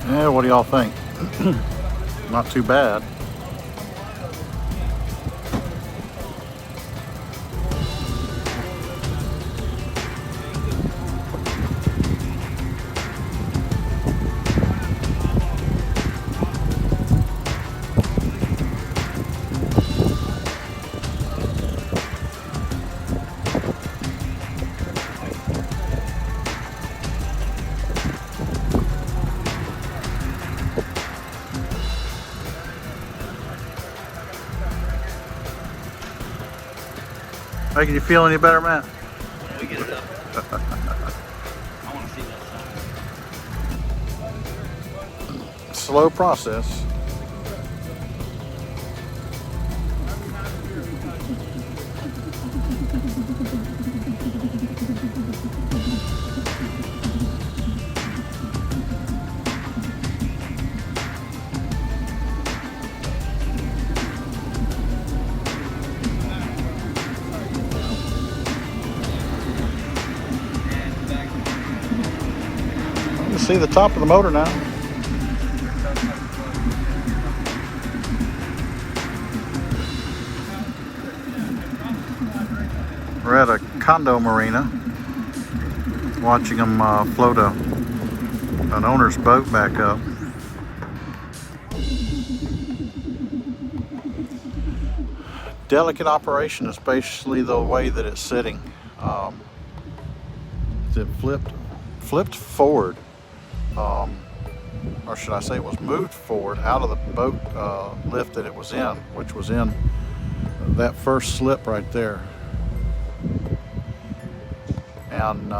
Yeah, what do y'all think? Not too bad. Making you feel any better, Matt? We get it up. I want to see that. Slow process. You see the top of the motor now. We're at a condo marina watching them float an owner's boat back up. Delicate operation, especially the way that it's sitting. It flipped forward, or should I say it was moved forward out of the boat lift that it was in, which was in that first slip right there. And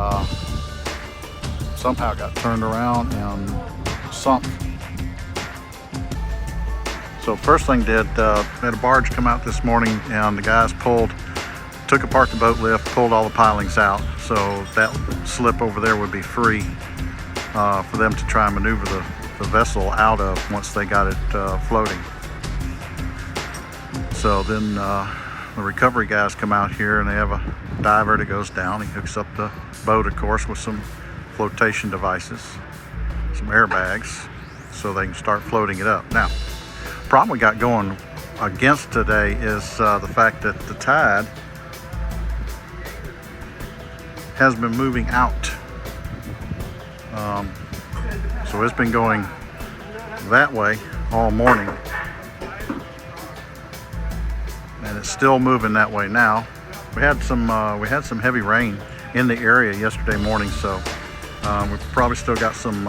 somehow got turned around and sunk. So first thing did, had a barge come out this morning, and the guys took apart the boat lift, pulled all the pilings out, so that slip over there would be free for them to try and maneuver the vessel out of once they got it floating. So then the recovery guys come out here, and they have a diver that goes down. He hooks up the boat, of course, with some flotation devices, some airbags, so they can start floating it up. Now, problem we got going against today is the fact that the tide has been moving out. So it's been going that way all morning, and it's still moving that way now. We had some heavy rain in the area yesterday morning, so we've probably still got some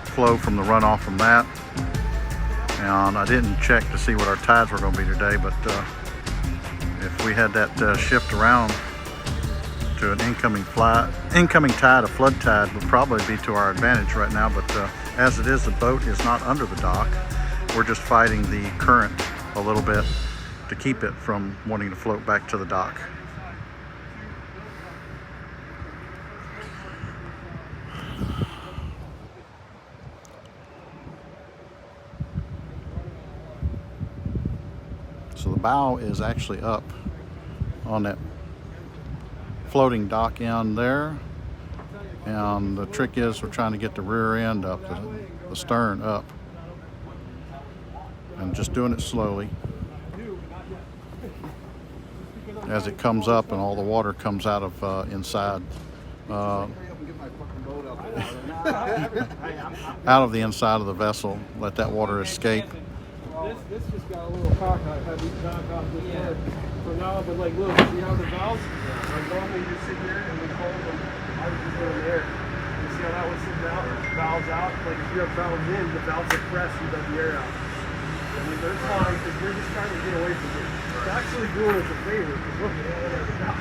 flow from the runoff from that. And I didn't check to see what our tides were going to be today, but if we had that shift around to an incoming tide, a flood tide would probably be to our advantage right now. But as it is, the boat is not under the dock. We're just fighting the current a little bit to keep it from wanting to float back to the dock. So the bow is actually up on that floating dock end there, and the trick is we're trying to get the rear end up, the stern up, and just doing it slowly as it comes up and all the water comes out of inside out of the inside of the vessel. Let that water escape. This just got a little cockeyed. Had these knock out this head. So now, but like, look, see how the valves? Like normally you sit here and we hold them. I was just going there. You see how that one sits out? Valves out. Like if you have valves in, the valves are pressed, you let the air out. I mean, but it's fine because we're just trying to get away from it. It's actually doing us a favor because look at all that stuff.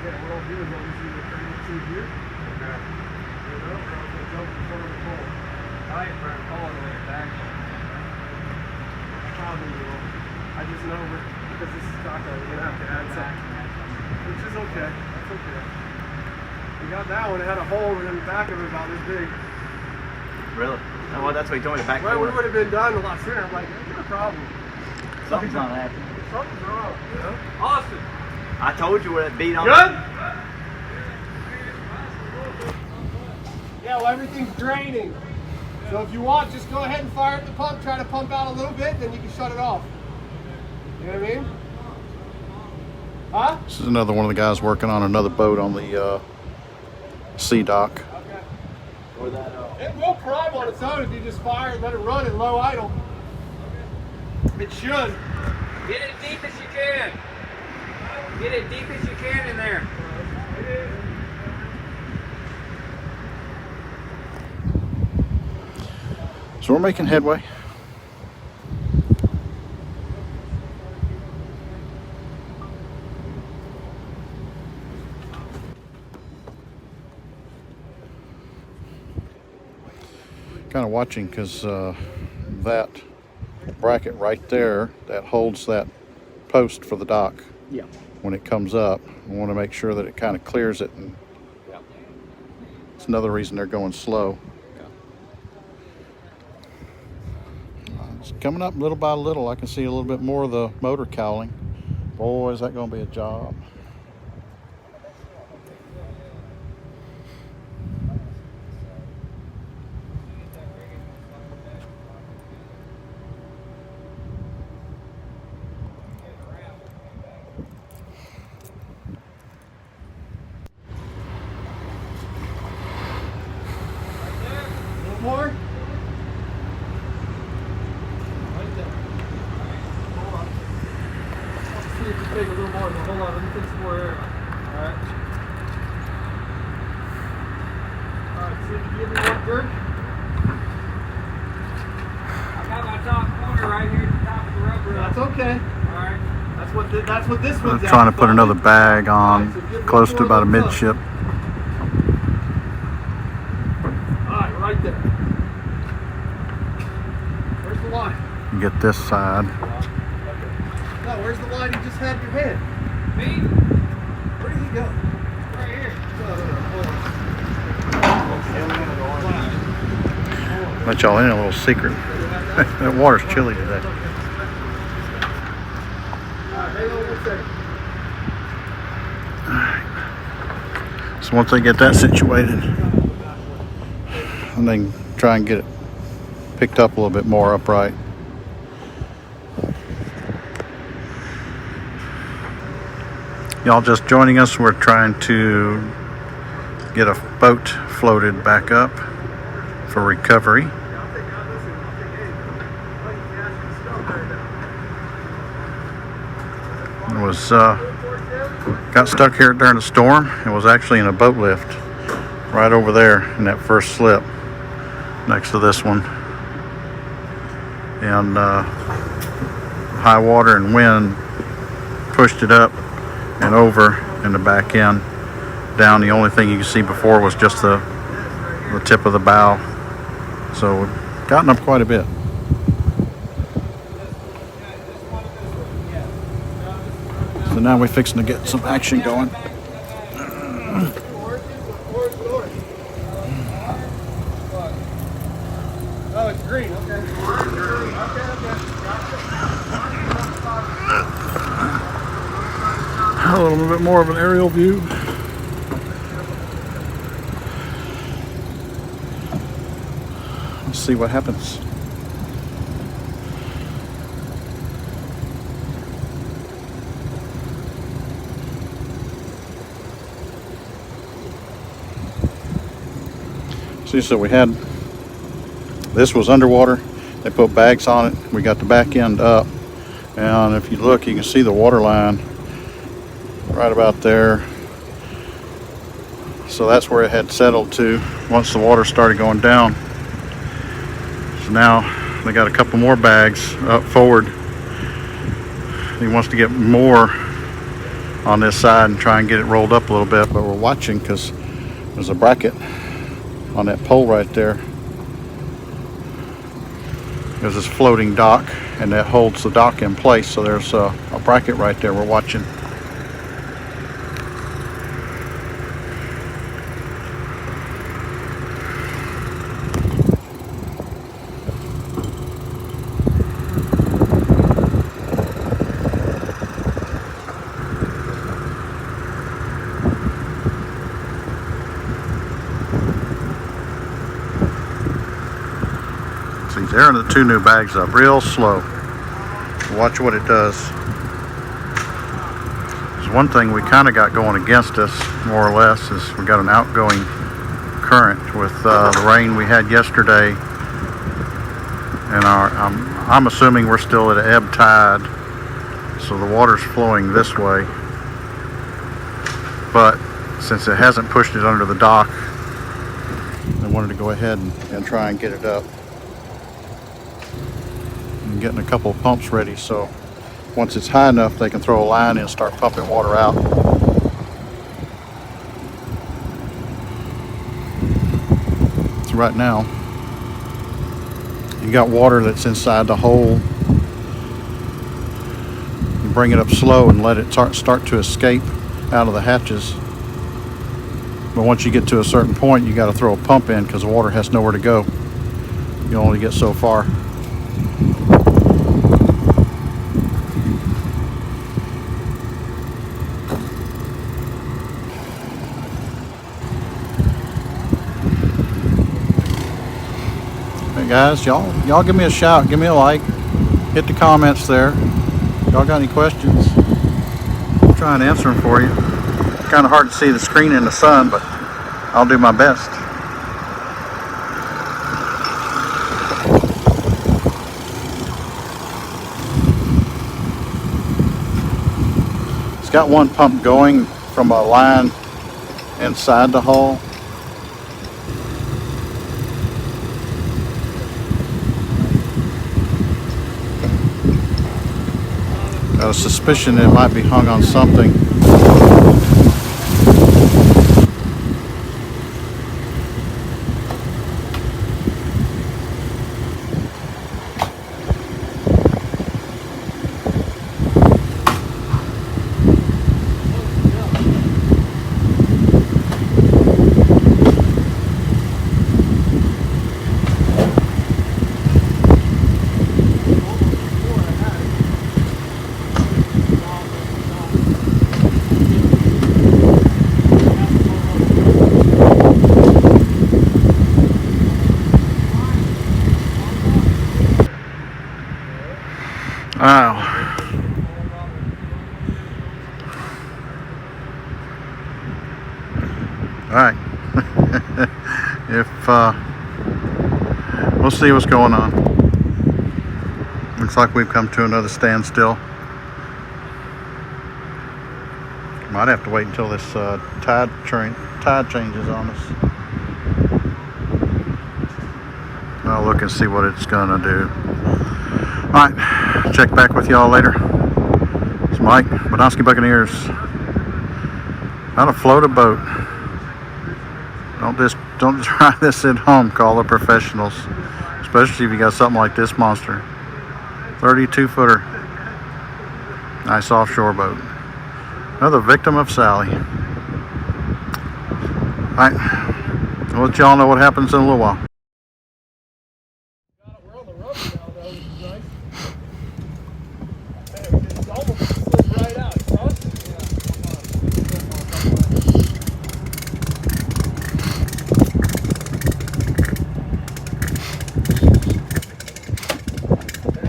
Yeah, what I'll do is I'll just use a cradle tube here. Okay. You know, or I'll just jump in front of the pole. I ain't trying to pull it away back. Probably will. I just know because this is cockeyed, we're gonna have to add something. Which is okay. That's okay. We got that one, it had a hole in the back of it about this big. Really? Oh, well, that's what you told me, the back Well, we corner. would have been done a lot sooner. I'm like, there's no problem. Something's not happening. Something's wrong, you know? Austin. I told you where it beat on. Good? Yeah, well, everything's draining. So if you want, just go ahead and fire up the pump, try to pump out a little bit, then you can shut it off. You know what I mean? Huh? This is another one of the guys working on another boat on the sea dock. Okay. It will prime on its own if you just fire and let it run at low idle. It should. Get it deep as you can. Get it deep as you can in there. So we're making headway. Kind of watching because that bracket right there that holds that post for the dock. Yeah. When it comes up, I want to make sure that it kind of clears it, and it's another reason they're going slow. It's coming up little by little. I can see a little bit more of the motor cowling. Boy, is that going to be a job. More? Right there. Hold on. Let's see if you take a little more. Hold on, let me take some more air. Alright. Alright, see if you give me one jerk. I got my top corner right here at the top of the rubber. That's okay. Alright. That's what this I'm one's trying to at. put another bag on close to about a midship. Alright, right there. Where's the line? Get this side. No, where's the line you just had in your hand? Me? Where did he go? Right here. Let y'all in a little secret. That water's chilly today. Hang on 1 second. So once they get that situated, and then try and get it picked up a little bit more upright. Y'all just joining us, we're trying to get a boat floated back up for recovery. It was got stuck here during the storm. It was actually in a boat lift right over there in that first slip. next to this one. And high water and wind pushed it up and over in the back end. Down, the only thing you could see before was just the tip of the bow. So we've gotten up quite a bit. So now we're fixing to get some action going. Oh, it's green. Okay. A little bit more of an aerial view. Let's see what happens. See, so we had, this was underwater. They put bags on it. We got the back end up. And if you look, you can see the water line right about there. So that's where it had settled to once the water started going down. So now they got a couple more bags up forward. He wants to get more on this side and try and get it rolled up a little bit, but we're watching because there's a bracket on that pole right there. There's this floating dock, and that holds the dock in place. So there's a bracket right there we're watching. See, there are the two new bags up, real slow. Watch what it does. There's one thing we kind of got going against us, more or less, is we got an outgoing current with the rain we had yesterday, and I'm assuming we're still at an ebb tide, so the water's flowing this way. But since it hasn't pushed it under the dock, I wanted to go ahead and try and get it up. I'm getting a couple of pumps ready, so once it's high enough they can throw a line in and start pumping water out. So right now you got water that's inside the hole. You bring it up slow and let it start to escape out of the hatches. But once you get to a certain point, you got to throw a pump in because the water has nowhere to go. You only get so far. Hey guys, y'all give me a shout, give me a like, hit the comments there. Y'all got any questions? I'll try and answer them for you. Kind of hard to see the screen in the sun, but I'll do my best. It's got one pump going from a line inside the hull. Got a suspicion it might be hung on something. Wow. All right. We'll see what's going on. Looks like we've come to another standstill. Might have to wait until this tide changes on us. and see what it's gonna do. Alright, check back with y'all later. It's Mike, Bonoski Buccaneers. How to float a boat. Don't try this at home. Call the professionals, especially if you got something like this monster. 32 footer. Nice offshore boat. Another victim of Sally. Alright, I'll let y'all know what happens in a little while. We're on the road now, though, which is nice. Man, it's almost slipped right out. Huh?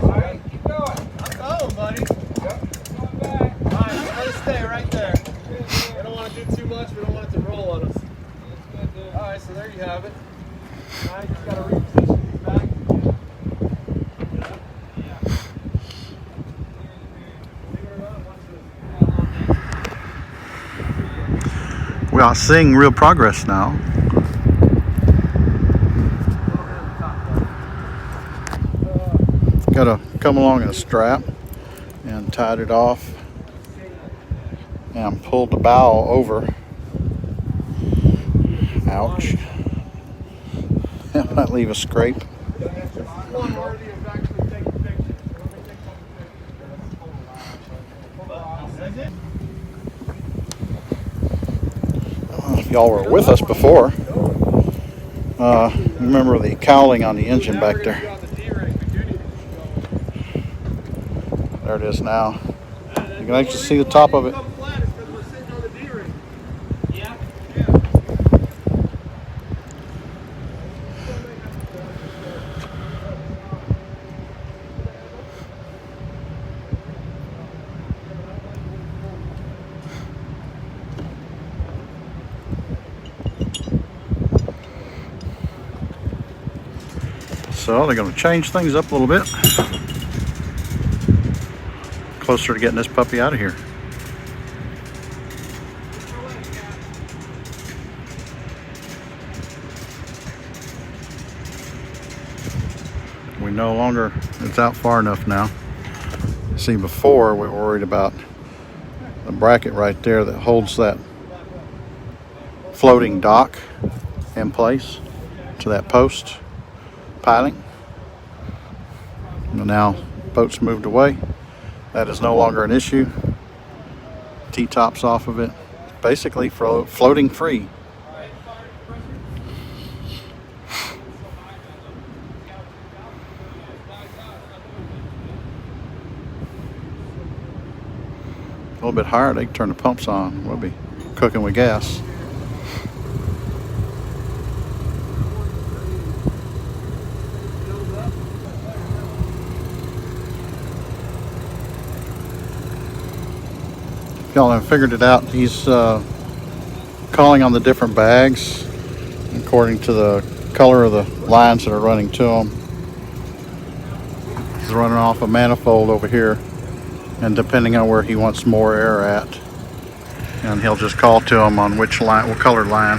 All right, keep going. I'm going, buddy. Come back. All right, let us stay right there. We don't want to do too much. We don't want it to roll on us. All right, so there you have it. Now you just got to reposition these back. We are seeing real progress now. Got to come along in a strap and tied it off and pulled the bow over. Ouch. That might leave a scrape. One worthy of actually taking pictures. Let me take some pictures. If y'all were with us before, remember the cowling on the engine back there. There it is now. You can actually see the top of it. Yeah. So they're going to change things up a little bit. Closer to getting this puppy out of here. We no longer, it's out far enough now. See, before we were worried about the bracket right there that holds that floating dock in place to that post piling. And now boat's moved away. That is no longer an issue. T-tops off of it. Basically floating free. A little bit higher, they can turn the pumps on. We'll be cooking with gas. Y'all have figured it out. He's calling on the different bags according to the color of the lines that are running to him. He's running off a manifold over here, and depending on where he wants more air at, and he'll just call to him on which line, what colored line.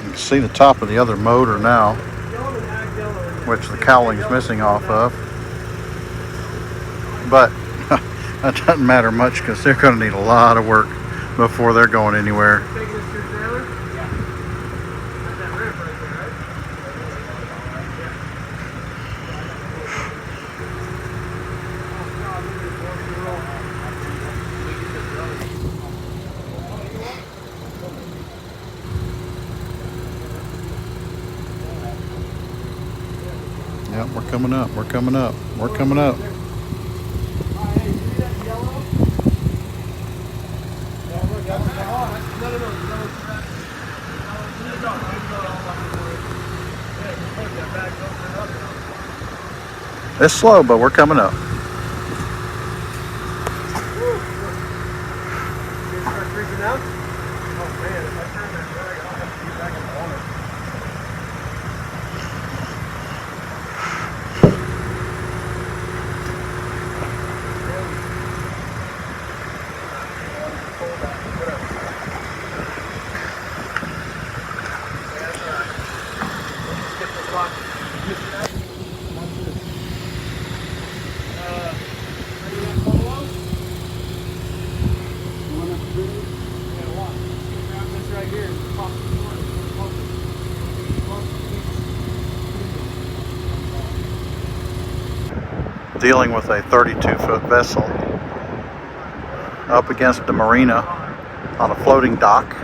You can see the top of the other motor now, which the cowling is missing off of. But that doesn't matter much because they're going to need a lot of work before they're going anywhere. Yep, we're coming up, we're coming up, we're coming up. It's slow, but we're coming up. dealing with a 32-foot vessel up against the marina on a floating dock.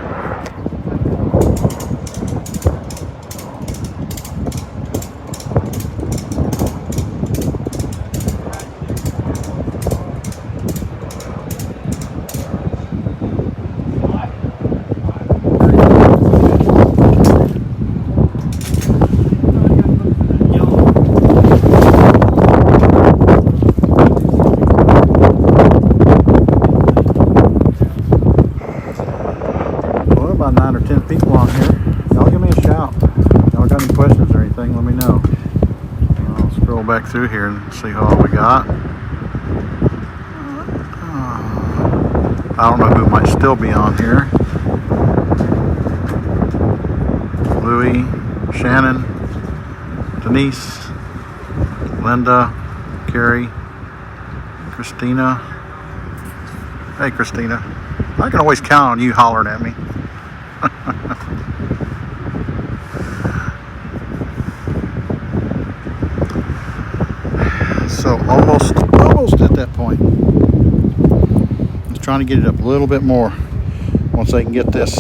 About 9 or 10 people on here. Y'all give me a shout. Y'all got any questions or anything, let me know. I'll scroll back through here and see how all we got. I don't know who might still be on here. Louie, Shannon, Denise, Linda, Carrie, Christina. Hey Christina, I can always count on you hollering at me. So almost at that point. Just trying to get it up a little bit more. Once they can get this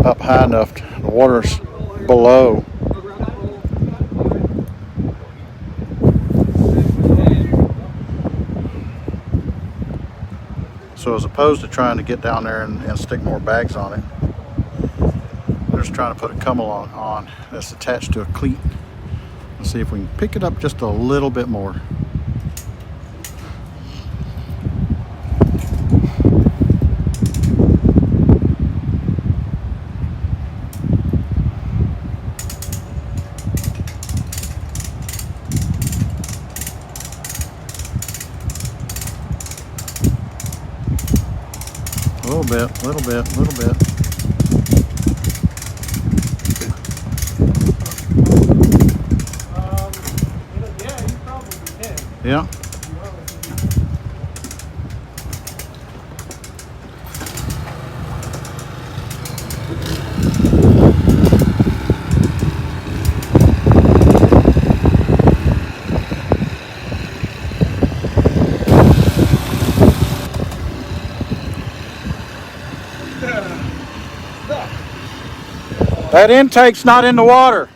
up high enough, the water's below. So as opposed to trying to get down there and stick more bags on it, they're just trying to put a come along on that's attached to a cleat. Let's see if we can pick it up just a little bit more. A little bit. Yeah, you probably can. Yeah. That intake's not in the water.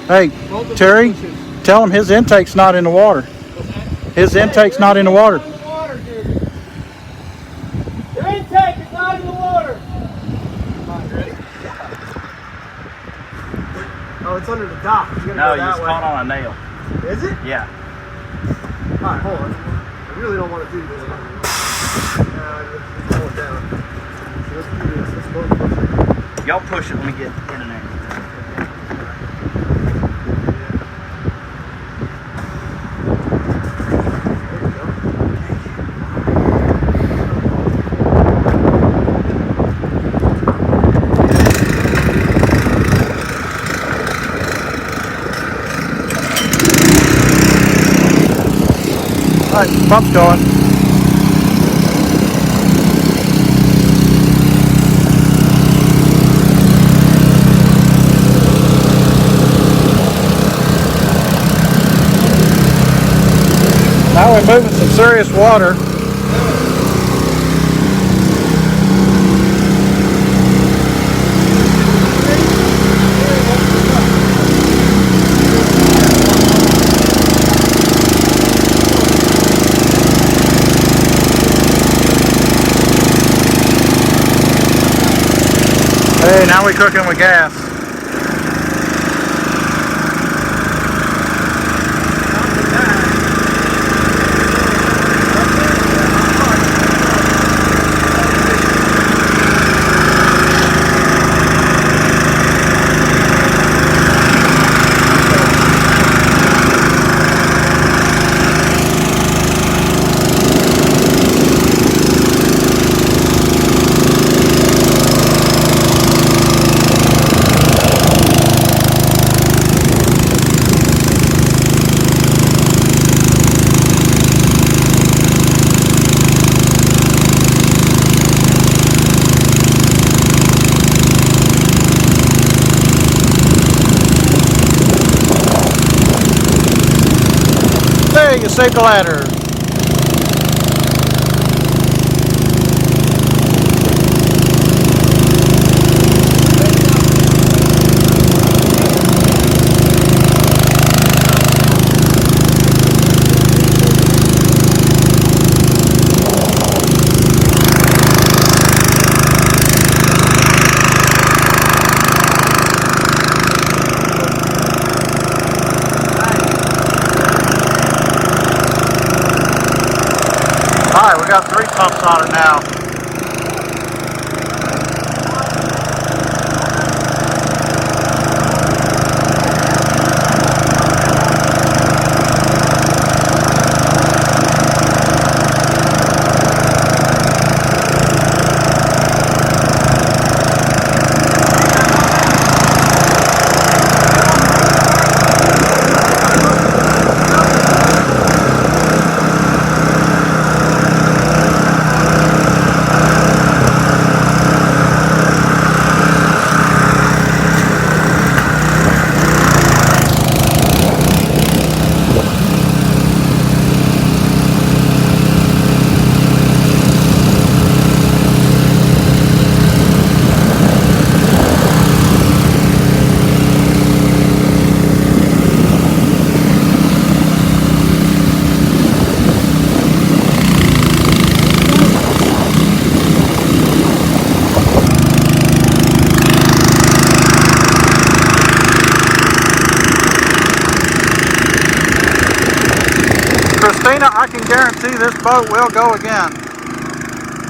Hey, Terry, tell him his intake's not in the water. His intake's not in the water. Your intake is not in the water. Ready? Oh, it's under the dock. You gotta No, go you that just way. caught on a nail. Is it? Yeah. Alright, hold on. I really don't want to do this. Let's hold it down. So let's do this. Let's both push it. Y'all push it. Let me get in and out. All right, pump's going. Now we're moving some serious water. Hey, now we're cooking with gas. Hey, you saved the ladder. Alright, we got 3 pumps on it now. Christina, I can guarantee this boat will go again.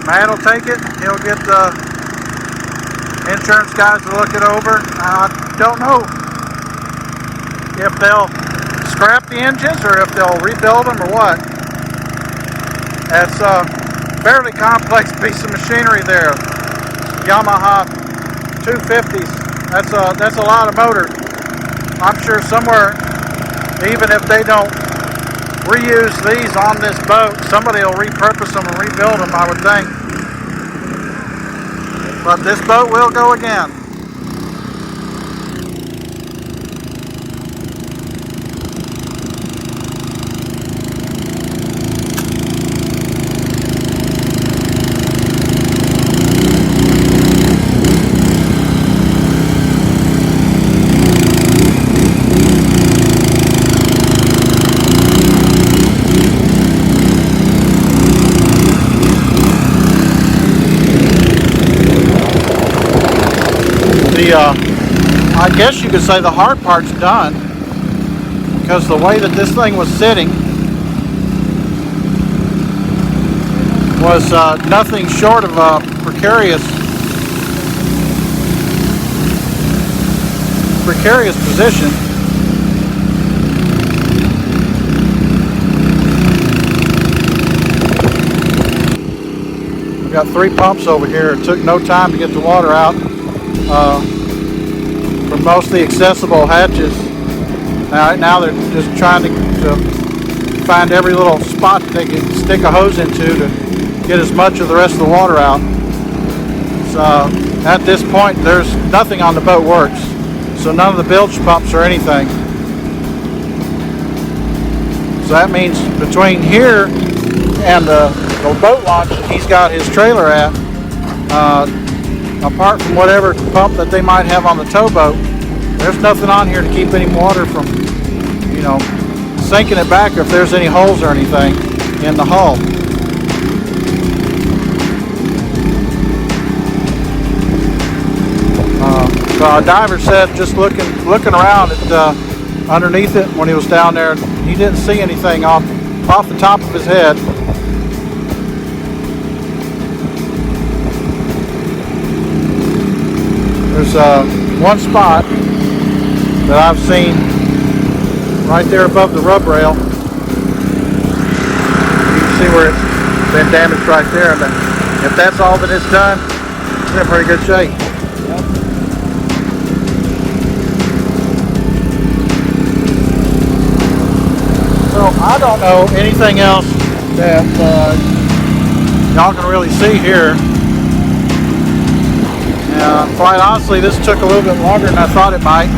Matt will take it. He'll get the insurance guys to look it over. I don't know if they'll scrap the engines or if they'll rebuild them or what. It's a fairly complex piece of machinery there. Yamaha 250s. That's a lot of motor. I'm sure somewhere, even if they don't reuse these on this boat, somebody will repurpose them and rebuild them, I would think. But this boat will go again. I guess you could say the hard part's done, because the way that this thing was sitting was nothing short of a precarious position. We've got 3 pumps over here. It took no time to get the water out from most of the accessible hatches. Now they're just trying to find every little spot they can stick a hose into to get as much of the rest of the water out. So at this point, there's nothing on the boat works. So none of the bilge pumps or anything. So that means between here and the boat launch he's got his trailer at, apart from whatever pump that they might have on the towboat, there's nothing on here to keep any water from, sinking it back if there's any holes or anything in the hull. So our diver said, just looking around at underneath it when he was down there, he didn't see anything off the top of his head. There's one spot that I've seen right there above the rub rail. You can see where it's been damaged right there. And if that's all that it's done, it's in pretty good shape. Yep. So I don't know anything else that y'all can really see here. Quite honestly, this took a little bit longer than I thought it might.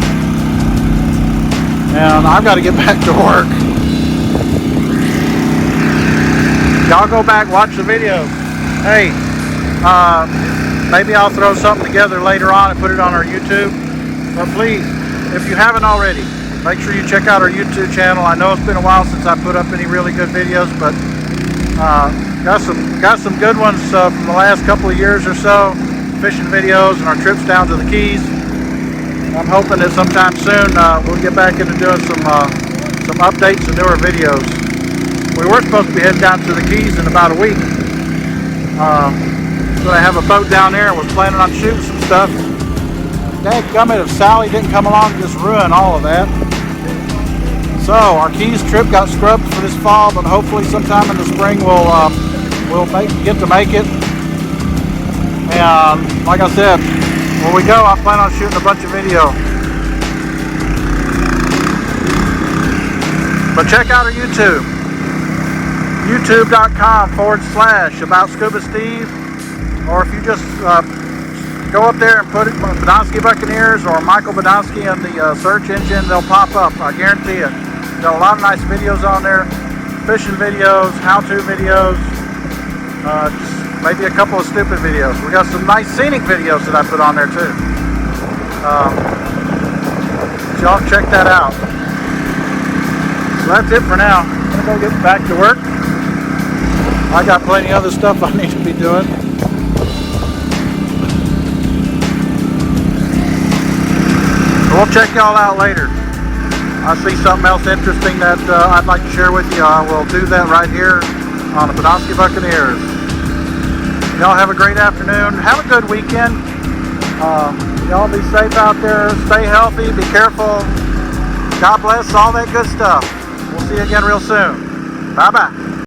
And I've got to get back to work. Y'all go back, watch the video. Hey, maybe I'll throw something together later on and put it on our YouTube. But please, if you haven't already, make sure you check out our YouTube channel. I know it's been a while since I put up any really good videos, but got some good ones from the last couple of years or so. Fishing videos and our trips down to the Keys. I'm hoping that sometime soon we'll get back into doing some updates and newer videos. We were supposed to be heading down to the Keys in about a week. So I have a boat down there and was planning on shooting some stuff. Dadgummit, if Sally didn't come along and just ruin all of that. So our Keys trip got scrubbed for this fall, but hopefully sometime in the spring we'll get to make it. And like I said, when we go, I plan on shooting a bunch of video. But check out our YouTube. youtube.com/AboutScubaSteve. Or if you just go up there and put it Badonsky Buccaneers or Michael Badonsky in the search engine, they'll pop up. I guarantee it. Got a lot of nice videos on there. Fishing videos, how-to videos. Just maybe a couple of stupid videos. We got some nice scenic videos that I put on there too. So y'all check that out. So that's it for now. I'm gonna go get back to work. I got plenty of other stuff I need to be doing. So we'll check y'all out later. I see something else interesting that I'd like to share with you. I will do that right here on the Badonsky Buccaneers. Y'all have a great afternoon. Have a good weekend. Y'all be safe out there. Stay healthy. Be careful. God bless. All that good stuff. We'll see you again real soon. Bye-bye.